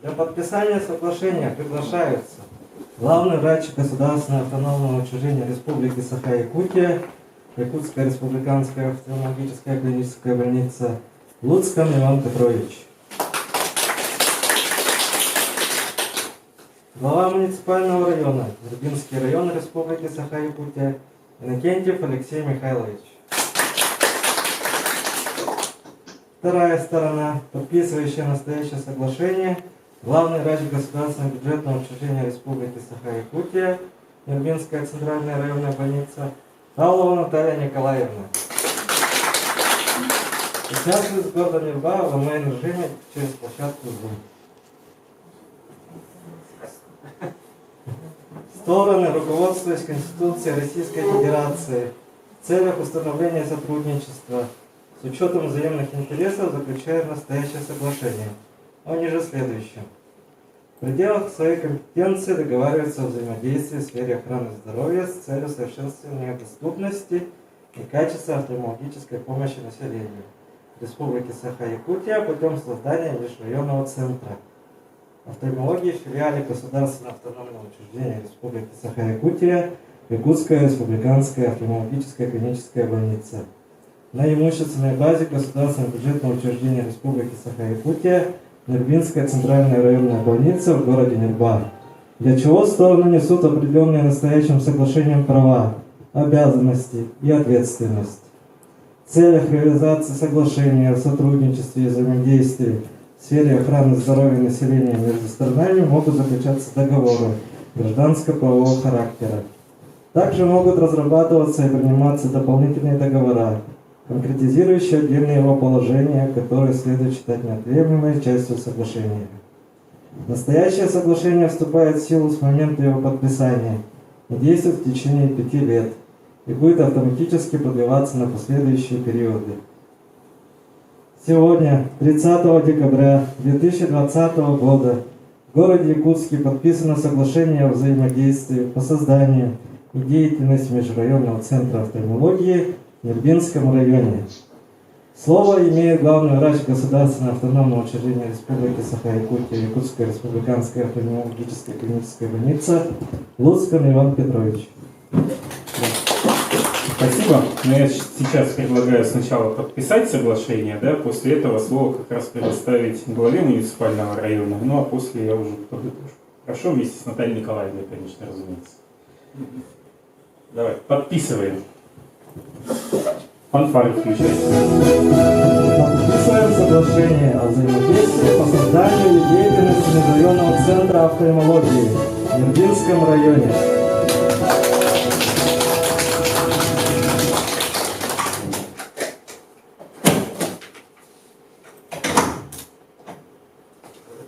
Для подписания соглашения приглашаются главный врач Государственного автономного учреждения Республики Саха-Якутия, Якутская республиканская офтальмологическая клиническая больница Луцкан Иван Петрович. Глава муниципального района, Ирбинский район Республики Саха-Якутия, Иннокентьев Алексей Михайлович. Вторая сторона, подписывающая настоящее соглашение, главный врач Государственного бюджетного учреждения Республики Саха-Якутия, Ирбинская центральная районная больница, Павлова Наталья Николаевна. Участвует с города Нирба в онлайн-режиме через площадку Zoom. Стороны, руководствуясь Конституцией Российской Федерации, в целях установления сотрудничества, с учетом взаимных интересов, заключают настоящее соглашение о ниже следующем. В пределах своей компетенции договариваются о взаимодействии в сфере охраны здоровья с целью совершенствования доступности и качества офтальмологической помощи населению Республики Саха-Якутия путем создания межрайонного центра офтальмологии в филиале Государственного автономного учреждения Республики Саха-Якутия Якутская республиканская офтальмологическая клиническая больница на имущественной базе Государственного бюджетного учреждения Республики Саха-Якутия Нирбинская центральная районная больница в городе Нирба, для чего стороны несут определенные настоящим соглашением права, обязанности и ответственность. В целях реализации соглашения о сотрудничестве и взаимодействии в сфере охраны здоровья населения между сторонами могут заключаться договоры гражданско-правового характера. Также могут разрабатываться и приниматься дополнительные договора, конкретизирующие отдельные его положения, которые следует считать неотъемлемой частью соглашения. Настоящее соглашение вступает в силу с момента его подписания и действует в течение 5 лет и будет автоматически продлеваться на последующие периоды. Сегодня, 30 декабря 2020 года, в городе Якутске подписано соглашение о взаимодействии по созданию и деятельности межрайонного центра офтальмологии в Нирбинском районе. Слово имеет главный врач Государственного автономного учреждения Республики Саха-Якутия Якутская республиканская офтальмологическая клиническая больница Луцкан Иван Петрович. Спасибо. Но я сейчас предлагаю сначала подписать соглашение, да, после этого слово как раз предоставить главе муниципального района, ну а после я уже подытожу. Хорошо, вместе с Натальей Николаевной, конечно, разумеется. Давай, подписываем. Фанфары включайте. Подписываем соглашение о взаимодействии по созданию и деятельности межрайонного центра офтальмологии в Нирбинском районе.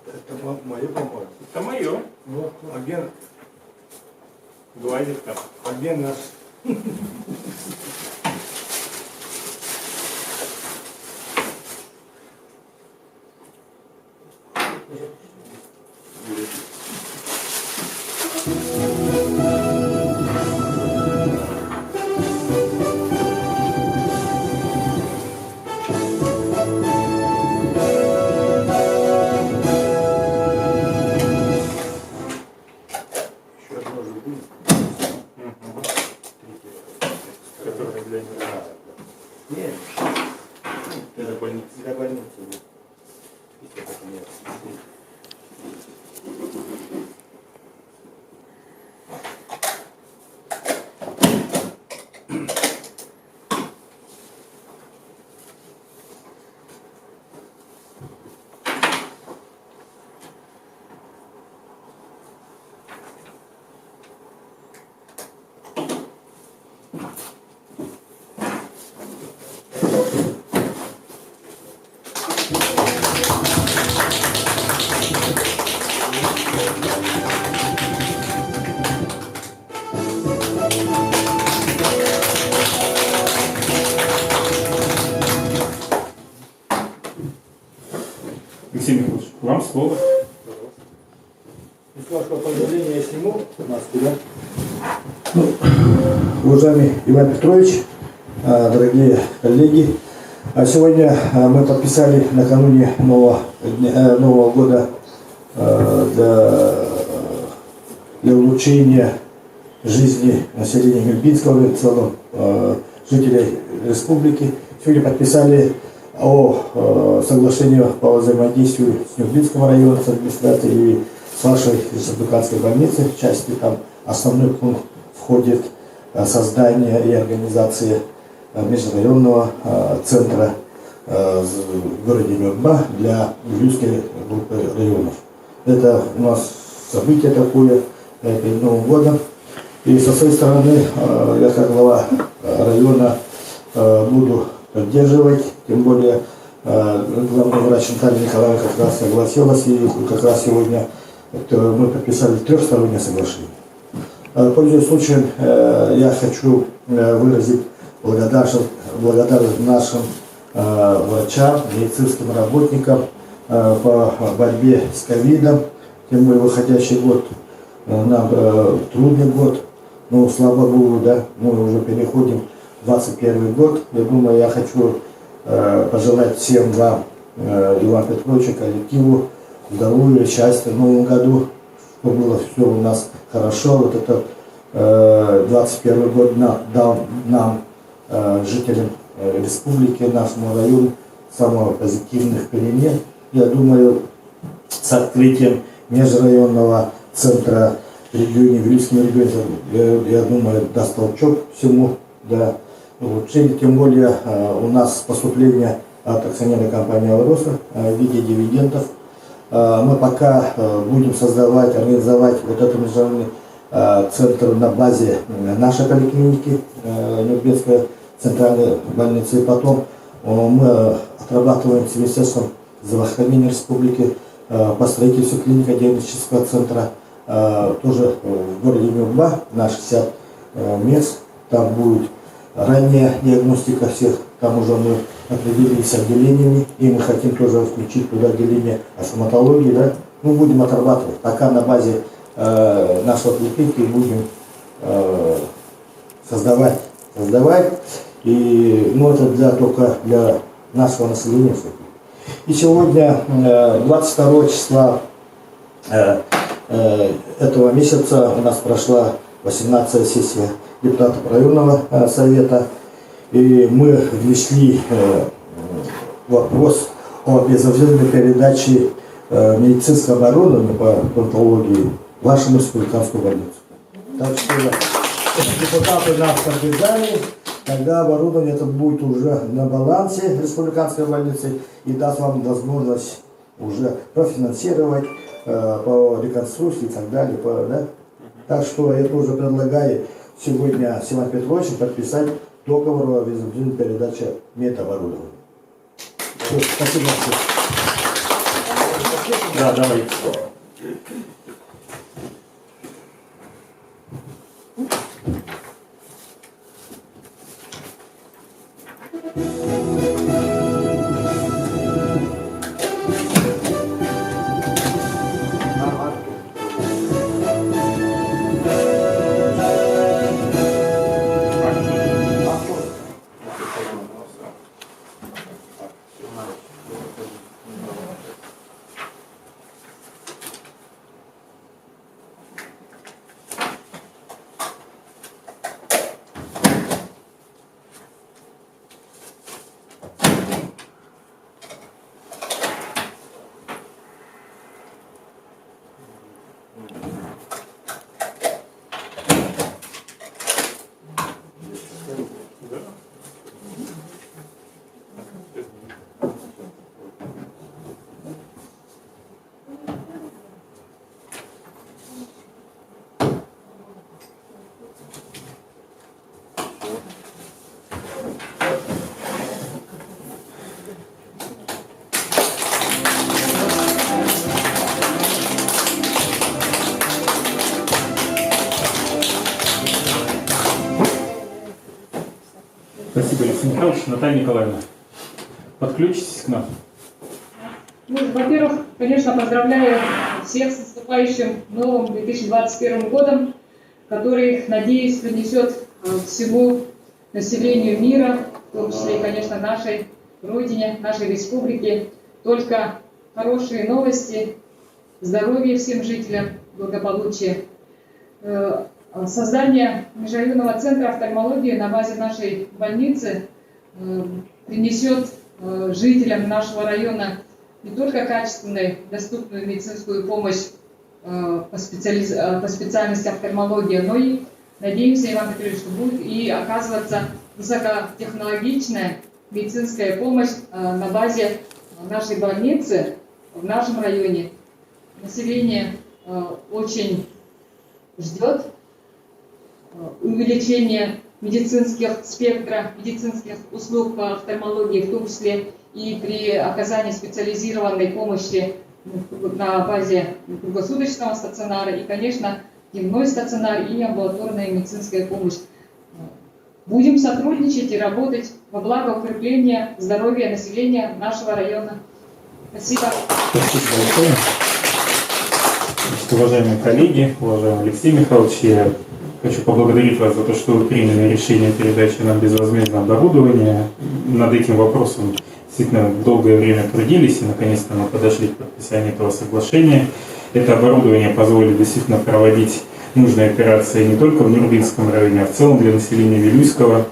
Это мое, по-моему. Это мое. Вот, агент, Глазик там. агент наш. Еще одно же будет. Который для него. Нет, Для больницы. для больницы будет. Если так нет. Алексей Михайлович, вам слово. С вашего позволения я сниму маску, да? Уважаемый Иван Петрович, дорогие коллеги, сегодня мы подписали накануне Нового года для улучшения жизни населения Мельбинского и в целом жителей республики. Сегодня подписали о соглашении по взаимодействию с Мельбинским районом, с администрацией и с вашей республиканской больницей. В части там основной пункт входит создание и организация межрайонного центра в городе Нюрба для Южной группы районов. Это у нас событие такое перед Новым годом. И со своей стороны я как глава района буду поддерживать, тем более главный врач Наталья Николаевна как раз согласилась, и как раз сегодня мы подписали трехстороннее соглашение. Пользуясь случаем, я хочу выразить благодарность нашим врачам, медицинским работникам по борьбе с ковидом. Тем более выходящий год нам трудный год, но слава Богу, да, мы уже переходим в 21 год. Я думаю, я хочу пожелать всем вам, Иван Петрович, коллективу, здоровья, счастья в новом году, чтобы было все у нас хорошо. Вот этот 21 год дал нам, жителям республики, нашему району, самых позитивных перемен. Я думаю, с открытием межрайонного центра в регионе, в Вильском регионе, я думаю, даст толчок всему, да, улучшение. Тем более у нас поступление от акционерной компании «Алроса» в виде дивидендов. Мы пока будем создавать, организовать вот этот международный центр на базе нашей поликлиники, Нюрбинской центральной больницы. И потом мы отрабатываем с Министерством здравоохранения республики по строительству клинико-диагностического центра тоже в городе Нюрба на 60 мест. Там будет ранняя диагностика всех. Там уже мы определились с отделениями, и мы хотим тоже включить туда отделение стоматологии. Да? Мы будем отрабатывать. Пока на базе нашего поликлиники будем создавать. И это только для нашего населения. И сегодня, 22 числа этого месяца, у нас прошла 18-я сессия депутатов районного совета. И мы внесли вопрос о обязательной передаче медицинского оборудования по стоматологии в вашу республиканскую больницу. Так что депутаты нас поддержали, тогда оборудование это будет уже на балансе республиканской больницы и даст вам возможность уже профинансировать по реконструкции и так далее. Да? Так что я тоже предлагаю сегодня с Иваном Петровичем подписать договор о безопасной передаче медоборудования. Спасибо. Да, давай. Спасибо, Алексей Михайлович. Наталья Николаевна, подключитесь к нам. Ну, во-первых, конечно, поздравляю всех с наступающим новым 2021 годом, который, надеюсь, принесет всему населению мира, в том числе и, конечно, нашей родине, нашей республике, только хорошие новости здоровья всем жителям, благополучия. Создание межрайонного центра офтальмологии на базе нашей больницы принесет жителям нашего района не только качественную, доступную медицинскую помощь по специальности офтальмология, но и, надеемся, Иван Петрович, что будет и оказываться высокотехнологичная медицинская помощь на базе нашей больницы в нашем районе. Население очень ждет увеличения медицинских спектра, медицинских услуг по офтальмологии, в том числе и при оказании специализированной помощи на базе круглосуточного стационара и, конечно, дневной стационар и амбулаторная медицинская помощь. Будем сотрудничать и работать во благо укрепления здоровья населения нашего района. Спасибо. Спасибо большое. Значит, уважаемые коллеги, уважаемый Алексей Михайлович, я хочу поблагодарить вас за то, что вы приняли решение передачи нам безвозмездного оборудования. Над этим вопросом действительно долгое время трудились, и наконец-то мы подошли к подписанию этого соглашения. Это оборудование позволит действительно проводить нужные операции не только в Нюрбинском районе, а в целом для населения Вилюйского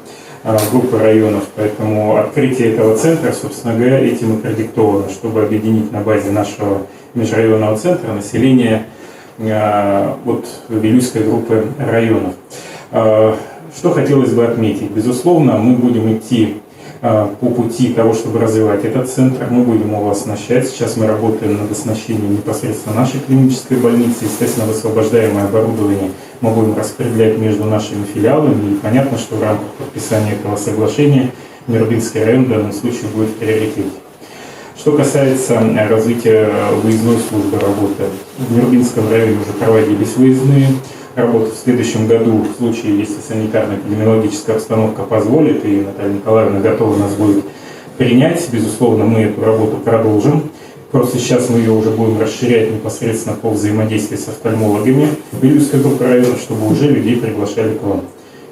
группы районов. Поэтому открытие этого центра, собственно говоря, этим и продиктовано, чтобы объединить на базе нашего межрайонного центра население от Вилюйской группы районов. Что хотелось бы отметить? Безусловно, мы будем идти по пути того, чтобы развивать этот центр. Мы будем его оснащать. Сейчас мы работаем над оснащением непосредственно нашей клинической больницы. Естественно, высвобождаемое оборудование мы будем распределять между нашими филиалами. И понятно, что в рамках подписания этого соглашения Нюрбинский район в данном случае будет в приоритете. Что касается развития выездной службы работы, в Нюрбинском районе уже проводились выездные работы. В следующем году, в случае, если санитарно-эпидемиологическая обстановка позволит, и Наталья Николаевна готова нас будет принять, безусловно, мы эту работу продолжим. Просто сейчас мы ее уже будем расширять непосредственно по взаимодействию с офтальмологами Вилюйской группы районов, чтобы уже людей приглашали к вам.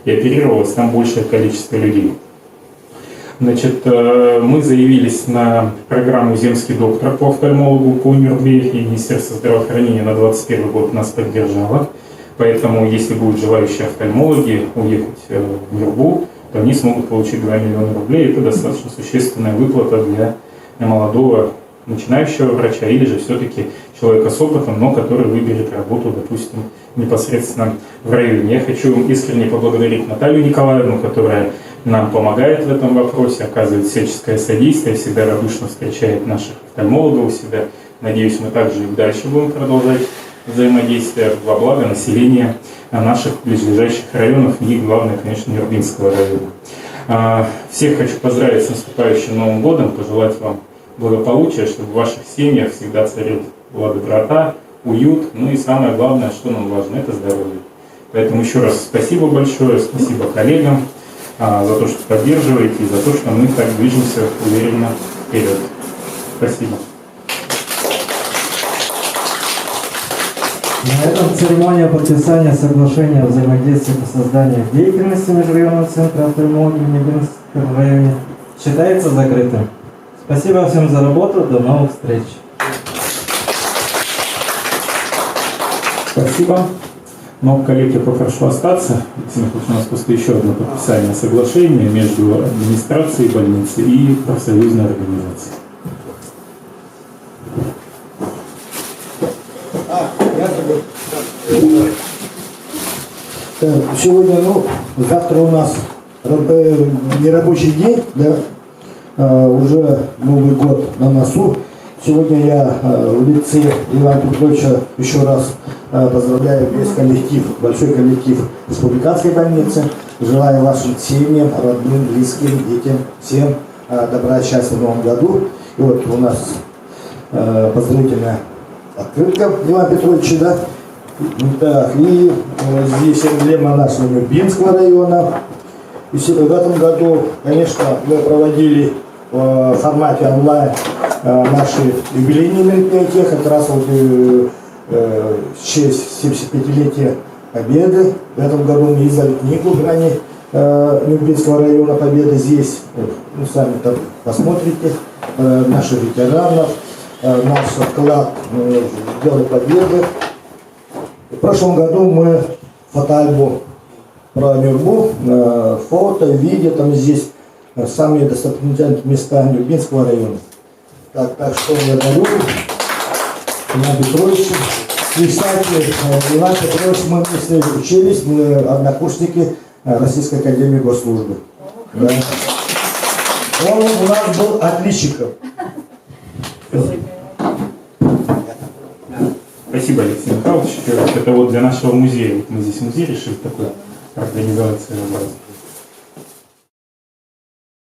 И оперировалось там большее количество людей. Значит, мы заявились на программу «Земский доктор» по офтальмологу по Нюрбе, и Министерство здравоохранения на 2021 год нас поддержало. Поэтому, если будут желающие офтальмологи уехать в Нюрбу, то они смогут получить 2 миллиона рублей. Это достаточно существенная выплата для молодого начинающего врача или же все-таки человека с опытом, но который выберет работу, допустим, непосредственно в районе. Я хочу искренне поблагодарить Наталью Николаевну, которая нам помогает в этом вопросе, оказывает всяческое содействие, всегда радушно встречает наших офтальмологов у себя. Надеюсь, мы также и дальше будем продолжать взаимодействие во благо населения наших близлежащих районов и, главное, конечно, Нюрбинского района. Всех хочу поздравить с наступающим Новым годом, пожелать вам благополучия, чтобы в ваших семьях всегда царил доброта, уют, ну и самое главное, что нам важно, это здоровье. Поэтому еще раз спасибо большое, спасибо коллегам за то, что поддерживаете, и за то, что мы так движемся уверенно вперед. Спасибо. На этом церемония подписания соглашения о взаимодействии по созданию деятельности межрайонного центра офтальмологии в Нюрбинском районе считается закрытым. Спасибо всем за работу, до новых встреч. Спасибо. Но, коллеги, я попрошу остаться. У нас просто еще одно подписание соглашения между администрацией больницы и профсоюзной организацией. Сегодня, завтра у нас нерабочий день, да, уже Новый год на носу. Сегодня я в лице Ивана Петровича еще раз поздравляю весь коллектив, большой коллектив республиканской больницы. Желаю вашим семьям, родным, близким, детям, всем добра, счастья в новом году. И вот у нас поздравительная открытка Ивана Петровича, да? Так, и здесь эмблема нашего Нюрбинского района. И в этом году, конечно, мы проводили в формате онлайн наши юбилейные мероприятия, как раз вот в честь 75-летия Победы. В этом году мы издали книгу «Грани Нюрбинского района Победы». Здесь, сами там посмотрите, наших ветеранов, наш вклад в Дело Победы. В прошлом году мы фотоальбом про Нюрбу, фото, видео, там здесь самые достопримечательные места Нюрбинского района. Так что я дарю Иван Петрович, писатель Иван Петрович, мы вместе учились, мы однокурсники Российской академии госслужбы. Да. Он у нас был отличником. Спасибо, Алексей Михайлович. Это вот для нашего музея. Мы здесь музей решили такой организовать своеобразный.